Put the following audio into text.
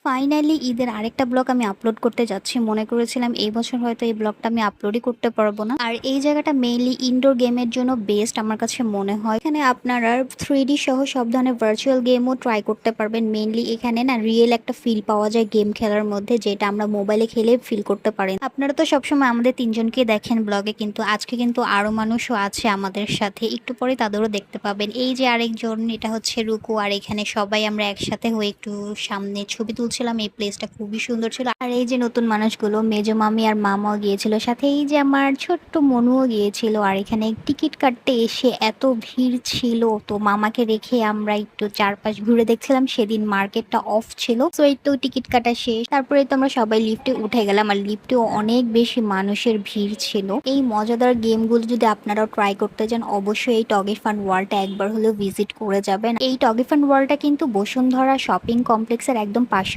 Finally ঈদের আরেকটা blog আমি আপলোড করতে যাচ্ছি। মনে করেছিলাম এই বছর হয়তো এই ব্লগটা আমি আপলোডই করতে পারবো না। আর এই জায়গাটা মেইনলি ইনডোর গেমের জন্য বেস্ট আমার কাছে মনে হয়। এখানে আপনারা 3D সহ সব ধরনের ভার্চুয়াল গেমও ট্রাই করতে পারবেন। মেইনলি এখানে না রিয়েল একটা ফিল পাওয়া যায় গেম খেলার মধ্যে, যেটা আমরা মোবাইলে খেলে ফিল করতে পারেন। আপনারা তো সবসময় আমাদের তিনজনকে দেখেন ব্লগে, কিন্তু আজকে কিন্তু আরো মানুষও আছে আমাদের সাথে, একটু পরে তাদেরও দেখতে পাবেন। এই যে আরেকজন, এটা হচ্ছে রুকু। আর এখানে সবাই আমরা একসাথে হয়ে একটু সামনে ছবি তুলছিলাম। এই প্লেসটা খুবই সুন্দর ছিল। আর এই যে নতুন মানুষগুলো, মেজো মামি আর মামাও গিয়েছিল সাথে, এই যে আমার ছোট্ট মনুও গিয়েছিল। আর এখানে টিকিট কাটতে এসে এত ভিড় ছিল, তো মামাকে রেখে আমরা একটু চারপাশ ঘুরে দেখছিলাম। সেদিন মার্কেটটা অফ ছিল, তো এই তো টিকিট কাটা শেষ। তারপরে তো আমরা সবাই লিফটে উঠে গেলাম। আর লিফটেও অনেক বেশি মানুষের ভিড় ছিল। এই মজাদার গেমগুলো যদি আপনারাও ট্রাই করতে চান, অবশ্যই এই টগি ফান ওয়ার্ল্ডটা একবার হলেও ভিজিট করে যাবেন। এই টগি ফান ওয়ার্ল্ডটা কিন্তু বসুন্ধরা শপিং কমপ্লেক্সের একদম পাশে